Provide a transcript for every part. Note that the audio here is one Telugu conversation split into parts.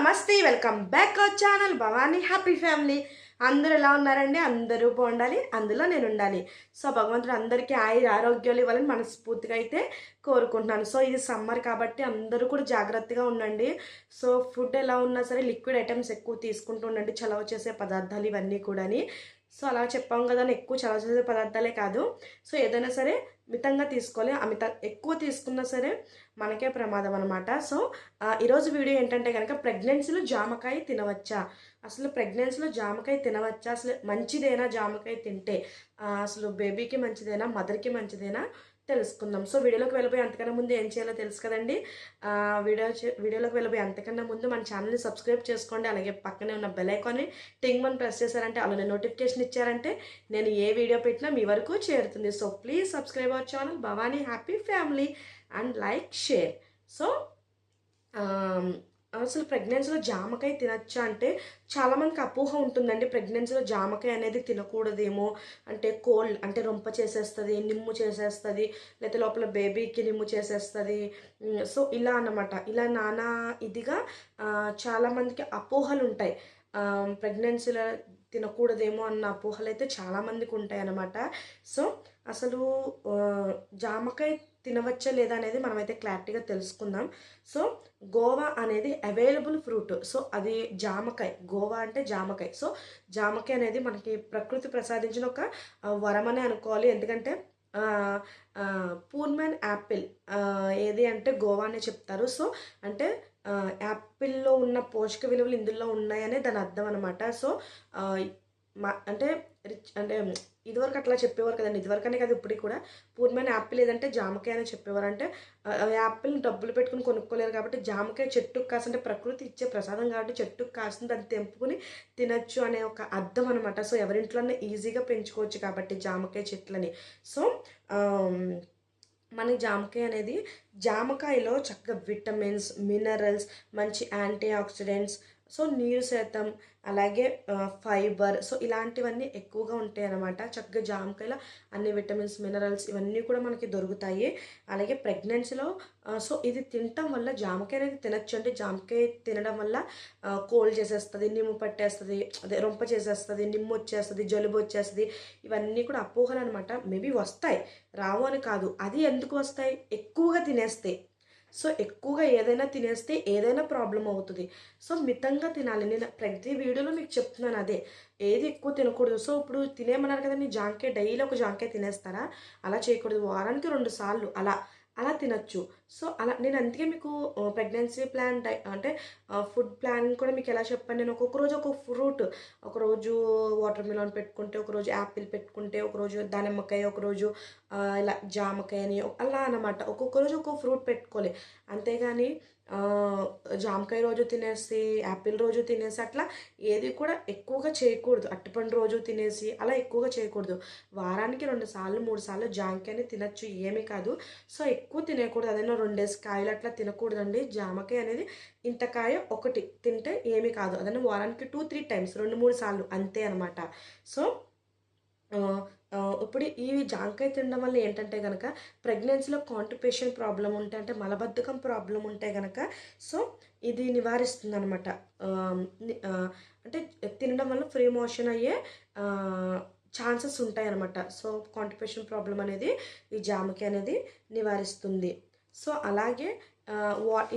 నమస్తే welcome back our channel Bhavani happy family. అందరూ ఎలా ఉన్నారండి? అందరూ బాగుండాలి, అందులో నేను ఉండాలి. సో భగవంతుడు అందరికీ ఆరోగ్యాలు ఇవ్వాలని మనస్ఫూర్తిగా అయితే కోరుకుంటున్నాను. సో ఇది సమ్మర్ కాబట్టి అందరూ కూడా జాగ్రత్తగా ఉండండి. సో ఫుడ్ ఎలా ఉన్నా సరే లిక్విడ్ ఐటమ్స్ ఎక్కువ తీసుకుంటూ ఉండండి, చలవ చేసే పదార్థాలు ఇవన్నీ కూడాని. సో అలా చెప్పాం కదా, ఎక్కువ చలవ చేసే పదార్థాలే కాదు, సో ఏదైనా సరే మితంగా తీసుకోవాలి. ఎక్కువ తీసుకున్నా సరే మనకే ప్రమాదం అనమాట. సో ఈరోజు వీడియో ఏంటంటే కనుక, ప్రెగ్నెన్సీలో జామకాయ తినవచ్చా, అసలు ప్రెగ్నెన్సీలో జామకాయ తినవచ్చా, అసలు మంచిదేనా జామకాయ తింటే, అసలు బేబీకి మంచిదేనా, మదర్కి మంచిదేనా తెలుసుకుందాం. సో వీడియోలోకి వెళ్ళిపోయి అంతకన్నా ముందు ఏం చేయాలో తెలుసు కదండి. వీడియోలోకి వెళ్ళిపోయి అంతకన్నా ముందు మన ఛానల్ని సబ్స్క్రైబ్ చేసుకోండి. అలాగే పక్కనే ఉన్న బెల్ ఐకాన్ని టింగ్ అని ప్రెస్ చేశారంటే, అలానే నోటిఫికేషన్ ఇచ్చారంటే నేను ఏ వీడియో పెట్టినా మీ వరకు చేరుతుంది. So please subscribe our channel Bhavani happy family and like share. So అసలు ప్రెగ్నెన్సీలో జామకాయ తినచ్చా అంటే చాలామందికి అపోహ ఉంటుందండి. ప్రెగ్నెన్సీలో జామకాయ అనేది తినకూడదేమో, అంటే కోల్డ్ అంటే రొంప చేసేస్తుంది, నిమ్ము చేసేస్తుంది, లేకపోతే లోపల బేబీకి నిమ్ము చేసేస్తుంది. సో ఇలా అన్నమాట, ఇలా నానా ఇదిగా చాలామందికి అపోహలు ఉంటాయి. ప్రెగ్నెన్సీలో తినకూడదేమో అన్న అపోహలు అయితే చాలామందికి ఉంటాయి అన్నమాట. సో అసలు జామకాయ తినవచ్చా లేదా అనేది మనమైతే క్లారిటీగా తెలుసుకుందాం. సో గోవా అనేది అవైలబుల్ ఫ్రూట్. సో అది జామకాయ, గోవా అంటే జామకాయ. సో జామకాయ అనేది మనకి ప్రకృతి ప్రసాదించిన ఒక వరమనే అనుకోవాలి. ఎందుకంటే పూర్మన్ యాపిల్ ఏది అంటే గోవా అనే చెప్తారు. సో అంటే యాపిల్లో ఉన్న పోషక విలువలు ఇందులో ఉన్నాయనే దాని అర్థం అనమాట. సో అంటే రిచ్ అంటే ఇదివరకు అట్లా చెప్పేవారు కదండి, ఇదివరకనే కదా ఇప్పటికి కూడా పూర్మైన యాపిల్ ఏదంటే జామకాయ అని చెప్పేవారు. అంటే యాపిల్ డబ్బులు పెట్టుకుని కొనుక్కోలేరు కాబట్టి జామకాయ చెట్టుకు కాసంటే ప్రకృతి ఇచ్చే ప్రసాదం కాబట్టి చెట్టుకు కాసింది దాన్ని తెంపుకుని తినచ్చు అనే ఒక అర్థం అనమాట. సో ఎవరింట్లోనే ఈజీగా పెంచుకోవచ్చు కాబట్టి జామకాయ చెట్లని. సో మనకి జామకాయ అనేది, జామకాయలో చక్కగా విటమిన్స్, మినరల్స్, మంచి యాంటీ ఆక్సిడెంట్స్, సో నీరు శాతం, అలాగే ఫైబర్, సో ఇలాంటివన్నీ ఎక్కువగా ఉంటాయి అన్నమాట. చక్కగా జామకాయలో అన్ని విటమిన్స్, మినరల్స్ ఇవన్నీ కూడా మనకి దొరుకుతాయి. అలాగే ప్రెగ్నెన్సీలో సో ఇది తినటం వల్ల, జామకాయ అనేది తినచ్చు అంటే జామకాయ తినడం వల్ల కోల్డ్ చేసేస్తుంది, నిమ్ము పట్టేస్తుంది, అదే రొంప చేసేస్తుంది, నిమ్ము వచ్చేస్తుంది, జలుబు వచ్చేస్తుంది. ఇవన్నీ కూడా అపోహలు అనమాట. మేబీ వస్తాయి, రావు అని కాదు. అది ఎందుకు వస్తాయి? ఎక్కువగా తినేస్తే. సో ఎక్కువగా ఏదైనా తినేస్తే ఏదైనా ప్రాబ్లం అవుతుంది. సో మితంగా తినాలి. నేను ప్రతి వీడియోలో మీకు చెప్తున్నాను అదే, ఏది ఎక్కువ తినకూడదు. సో ఇప్పుడు తినేమన్నారు కదండి, జాంకాయ డైలీ ఒక జాంకాయ తినేస్తారా? అలా చేయకూడదు. వారానికి 2 సార్లు అలా అలా తినచ్చు. సో అలా నేను అందుకే మీకు ప్రెగ్నెన్సీ ప్లాన్ అంటే ఫుడ్ ప్లానింగ్ కూడా మీకు ఎలా చెప్పాను నేను. ఒక్కొక్క రోజు ఒక్కొక్క ఫ్రూట్, ఒకరోజు వాటర్ మిలన్ పెట్టుకుంటే, ఒకరోజు యాపిల్ పెట్టుకుంటే, ఒకరోజు దానిమ్మకాయ, ఒకరోజు ఇలా జామకాయ అని అలా అనమాట. ఒక్కొక్క రోజు ఒక్కొక్క ఫ్రూట్ పెట్టుకోవాలి. అంతేగాని జామకాయ రోజు తినేసి, యాపిల్ రోజు తినేసి అట్లా ఏది కూడా ఎక్కువగా చేయకూడదు. అరటిపండు రోజు తినేసి అలా ఎక్కువగా చేయకూడదు. వారానికి 2 సార్లు 3 సార్లు జామకాయని తినచ్చు, ఏమీ కాదు. సో ఎక్కువ తినకూడదు. అదైనా 2 కాయలు అట్లా తినకూడదండి. జామకాయ అనేది ఇంత కాయ ఒకటి తింటే ఏమీ కాదు. అదైనా వారానికి 2-3 టైమ్స్, 2-3 సార్లు అంతే అనమాట. సో ఇప్పుడు ఈ జాంకాయ తినడం వల్ల ఏంటంటే కనుక, ప్రెగ్నెన్సీలో కాన్స్టిపేషన్ ప్రాబ్లం ఉంటే, అంటే మలబద్ధకం ప్రాబ్లం ఉంటే కనుక, సో ఇది నివారిస్తుంది అనమాట. అంటే తినడం వల్ల ఫ్రీ మోషన్ అయ్యే ఛాన్సెస్ ఉంటాయి అనమాట. సో కాన్స్టిపేషన్ ప్రాబ్లం అనేది ఈ జామకాయ అనేది నివారిస్తుంది. సో అలాగే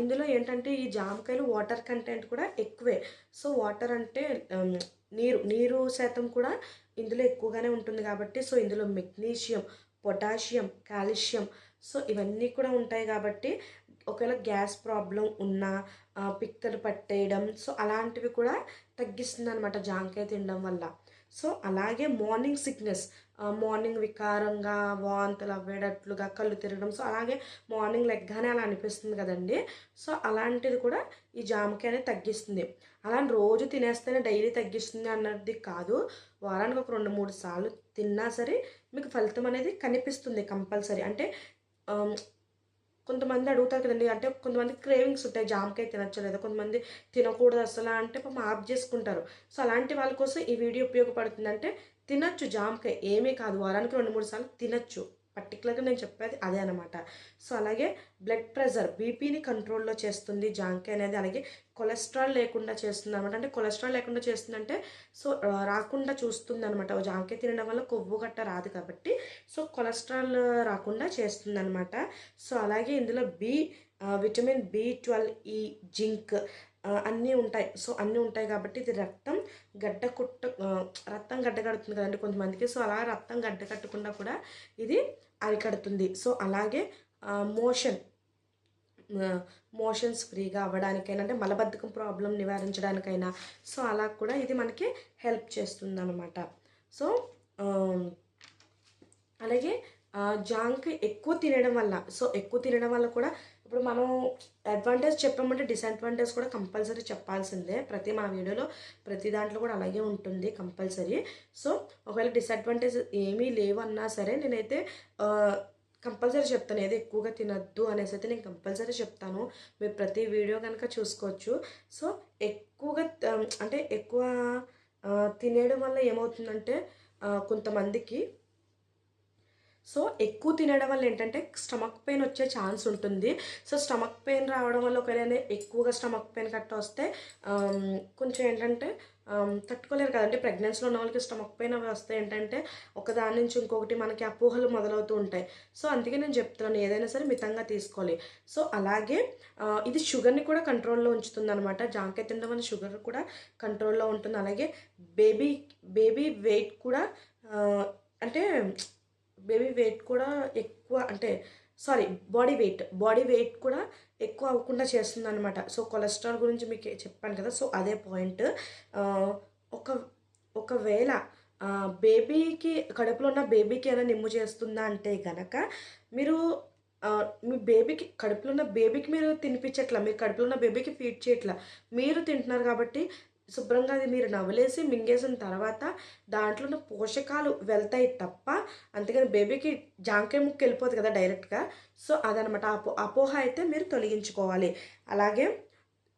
ఇందులో ఏంటంటే ఈ జామకాయలు వాటర్ కంటెంట్ కూడా ఎక్కువే. సో వాటర్ అంటే నీరు శాతం కూడా ఇందులో ఎక్కువగానే ఉంటుంది కాబట్టి, సో ఇందులో మెగ్నీషియం, పొటాషియం, కాల్షియం, సో ఇవన్నీ కూడా ఉంటాయి కాబట్టి ఒకవేళ గ్యాస్ ప్రాబ్లం ఉన్నా, పిక్కలు పట్టేయడం, సో అలాంటివి కూడా తగ్గిస్తుంది అనమాట జాంకాయ తినడం వల్ల. సో అలాగే మార్నింగ్ సిక్నెస్, మార్నింగ్ వికారంగా, వాంతులు అవ్వేటట్లుగా, కళ్ళు తిరగడం, సో అలాగే మార్నింగ్ లెగ్గానే అలా అనిపిస్తుంది కదండి. సో అలాంటిది కూడా ఈ జామకాయ అనేది తగ్గిస్తుంది. అలా రోజు తినేస్తేనే డైలీ తగ్గిస్తుంది అన్నది కాదు. వారానికి ఒక 2-3 సార్లు తిన్నా సరే మీకు ఫలితం అనేది కనిపిస్తుంది కంపల్సరీ. అంటే కొంతమంది అడుగుతారు కదండి, అంటే కొంతమంది క్రేవింగ్స్ ఉంటాయి, జామకాయ తినచ్చా లేదా, కొంతమంది తినకూడదు అసలు అంటే పాపం ఆఫ్ చేసుకుంటారు. సో అలాంటి వాళ్ళ కోసం ఈ వీడియో ఉపయోగపడుతుంది. అంటే తినచ్చు జామకాయ, ఏమీ కాదు, వారానికి 2-3 సార్లు తినచ్చు. పర్టికులర్గా నేను చెప్పేది అదే అనమాట. సో అలాగే బ్లడ్ ప్రెషర్ బీపీని కంట్రోల్లో చేస్తుంది జాంకాయ అనేది. అలాగే కొలెస్ట్రాల్ లేకుండా చేస్తుంది అనమాట. అంటే కొలెస్ట్రాల్ లేకుండా చేస్తుందంటే సో రాకుండా చూస్తుంది అనమాట. జాంకాయ తినడం వల్ల కొవ్వు గట్ట రాదు కాబట్టి సో కొలెస్ట్రాల్ రాకుండా చేస్తుంది అనమాట. సో అలాగే ఇందులో విటమిన్ B12 జింక్ అన్నీ ఉంటాయి. సో అన్నీ ఉంటాయి కాబట్టి ఇది రక్తం గడ్డ కడుతుంది కదండి కొంతమందికి. సో అలా రక్తం గడ్డ కట్టకుండా కూడా ఇది అరికడుతుంది. సో అలాగే మోషన్ మోషన్స్ ఫ్రీగా అవ్వడానికైనా, అంటే మలబద్ధకం ప్రాబ్లం నివారించడానికైనా సో అలా కూడా ఇది మనకి హెల్ప్ చేస్తుంది అనమాట. సో అలాగే జాంకాయ ఎక్కువ తినడం వల్ల కూడా ఇప్పుడు మనం అడ్వాంటేజ్ చెప్పామంటే డిసడ్వాంటేజ్ కూడా కంపల్సరీ చెప్పాల్సిందే. మన వీడియోలో ప్రతి దాంట్లో కూడా అలాగే ఉంటుంది కంపల్సరీ. సో ఒకవేళ డిసడ్వాంటేజ్ ఏమీ లేవన్నా సరే నేనైతే కంపల్సరీ చెప్తాను. ఏదో ఎక్కువగా తినద్దు అనేసి అయితే నేను కంపల్సరీ చెప్తాను. మీరు ప్రతి వీడియో కనుక చూసుకోవచ్చు. సో ఎక్కువగా ఎక్కువ తినేయడం వల్ల ఏమవుతుందంటే కొంతమందికి సో ఎక్కువ తినడం వల్ల ఏంటంటే స్టమక్ పెయిన్ వచ్చే ఛాన్స్ ఉంటుంది. సో స్టమక్ పెయిన్ రావడం వల్ల ఒకవేళ ఎక్కువగా స్టమక్ పెయిన్ కట్ట వస్తే కొంచెం ఏంటంటే తట్టుకోలేరు కదండి. ప్రెగ్నెన్సీలో ఉన్న వాళ్ళకి స్టమక్ పెయిన్ అవి వస్తే ఏంటంటే ఒకదాని నుంచి ఇంకొకటి మనకి అపోహలు మొదలవుతూ ఉంటాయి. సో అందుకే నేను చెప్తున్నాను ఏదైనా సరే మితంగా తీసుకోవాలి. సో అలాగే ఇది షుగర్ని కూడా కంట్రోల్లో ఉంచుతుంది అనమాట. జాంకాయ తినడం వల్ల షుగర్ కూడా కంట్రోల్లో ఉంటుంది. అలాగే బేబీ వెయిట్ కూడా అంటే బేబీ వెయిట్ కూడా ఎక్కువ బాడీ వెయిట్ కూడా ఎక్కువ అవ్వకుండా చేస్తుంది అనమాట. సో కొలెస్ట్రాల్ గురించి మీకు చెప్పాను కదా. సో అదే పాయింట్. ఒకవేళ కడుపులో ఉన్న బేబీకి ఏమైనా నిమ్ము చేస్తుందా అంటే కనుక మీరు మీ కడుపులో ఉన్న బేబీకి మీరు తినిపించట్లా, మీరు కడుపులో ఉన్న బేబీకి ఫీడ్ చేయట్లా, మీరు తింటున్నారు కాబట్టి శుభ్రంగా అది మీరు నవ్వలేసి మింగేసిన తర్వాత దాంట్లో ఉన్న పోషకాలు వెళ్తాయి తప్ప, అంతేగాని బేబీకి జాంకాయ ముక్క వెళ్ళిపోతుంది కదా డైరెక్ట్గా. సో అదనమాట అపోహ అయితే మీరు తొలగించుకోవాలి. అలాగే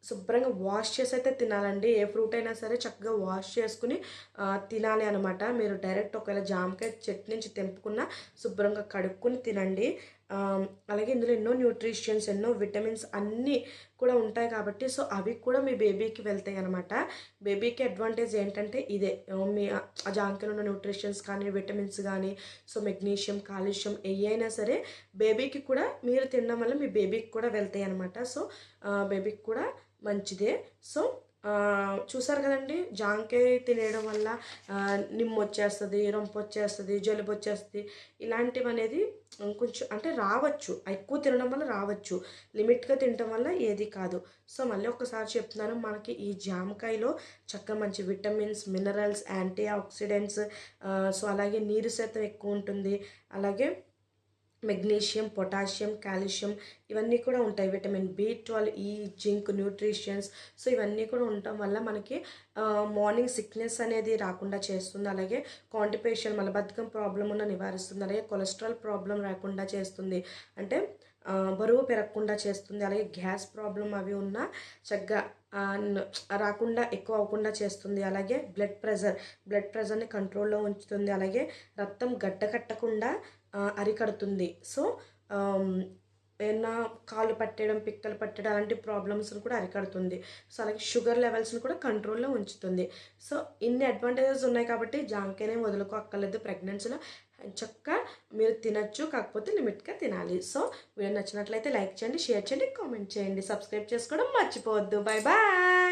శుభ్రంగా వాష్ చేసి అయితే తినాలండి. ఏ ఫ్రూట్ అయినా సరే చక్కగా వాష్ చేసుకుని తినాలి అనమాట. మీరు డైరెక్ట్ ఒకవేళ జామకాయ చెట్టు నుంచి తెంపుకున్న శుభ్రంగా కడుక్కొని తినండి. అలాగే ఇందులో ఎన్నో న్యూట్రిషన్స్, ఎన్నో విటమిన్స్ అన్నీ కూడా ఉంటాయి కాబట్టి సో అవి కూడా మీ బేబీకి వెళ్తాయి అనమాట. బేబీకి అడ్వాంటేజ్ ఏంటంటే ఇదే, మీ జాంకాయలో ఉన్న న్యూట్రిషన్స్ కానీ విటమిన్స్ కానీ సో మెగ్నీషియం, కాల్షియం అయినా సరే బేబీకి కూడా మీరు తినడం వల్ల మీ బేబీకి కూడా వెళ్తాయి అనమాట. సో బేబీకి కూడా మంచిదే. సో చూసారు కదండి, జాంకాయ తినేయడం వల్ల నిమ్ము వచ్చేస్తుంది, రొంపు వచ్చేస్తుంది, జలుబు వచ్చేస్తుంది, ఇలాంటివి అనేది కొంచెం అంటే రావచ్చు. ఎక్కువ తినడం వల్ల రావచ్చు, లిమిట్గా తినడం వల్ల ఏది కాదు. సో మళ్ళీ ఒకసారి చెప్తున్నాను, మనకి ఈ జామకాయలో చక్కగా మంచి vitamins, minerals, anti oxidants, so అలాగే నీరు శాతం ఎక్కువ ఉంటుంది. అలాగే మెగ్నీషియం, పొటాషియం, కాల్షియం ఇవన్నీ కూడా ఉంటాయి. Vitamin B12 zinc, nutritions, so ఇవన్నీ కూడా ఉండటం వల్ల మనకి మార్నింగ్ సిక్నెస్ అనేది రాకుండా చేస్తుంది. అలాగే కాన్స్టిపేషన్, మలబద్ధకం ప్రాబ్లం ఉన్న నివారిస్తుంది. అలాగే కొలెస్ట్రాల్ ప్రాబ్లం రాకుండా చేస్తుంది, అంటే బరువు పెరగకుండా చేస్తుంది. అలాగే గ్యాస్ ప్రాబ్లం అవి ఉన్నా చక్కగా రాకుండా, ఎక్కువ అవ్వకుండా చేస్తుంది. అలాగే బ్లడ్ ప్రెషర్ని కంట్రోల్లో ఉంచుతుంది. అలాగే రక్తం గడ్డకట్టకుండా అరికడుతుంది. సో ఏమన్నా కాళ్ళు పట్టేయడం, పిక్కలు పట్టడం అలాంటి ప్రాబ్లమ్స్ని కూడా అరికడుతుంది. సో అలాగే షుగర్ లెవెల్స్ని కూడా కంట్రోల్లో ఉంచుతుంది. సో ఇన్ని అడ్వాంటేజెస్ ఉన్నాయి కాబట్టి జాంకాయనే వదులుకోక్కర్లేదు. ప్రెగ్నెన్సీలో చక్కగా మీరు తినచ్చు, కాకపోతే లిమిట్గా తినాలి. సో వీడియో నచ్చినట్లయితే లైక్ చేయండి, షేర్ చేయండి, కామెంట్ చేయండి, సబ్స్క్రైబ్ చేసుకోవడం మర్చిపోవద్దు. Bye bye.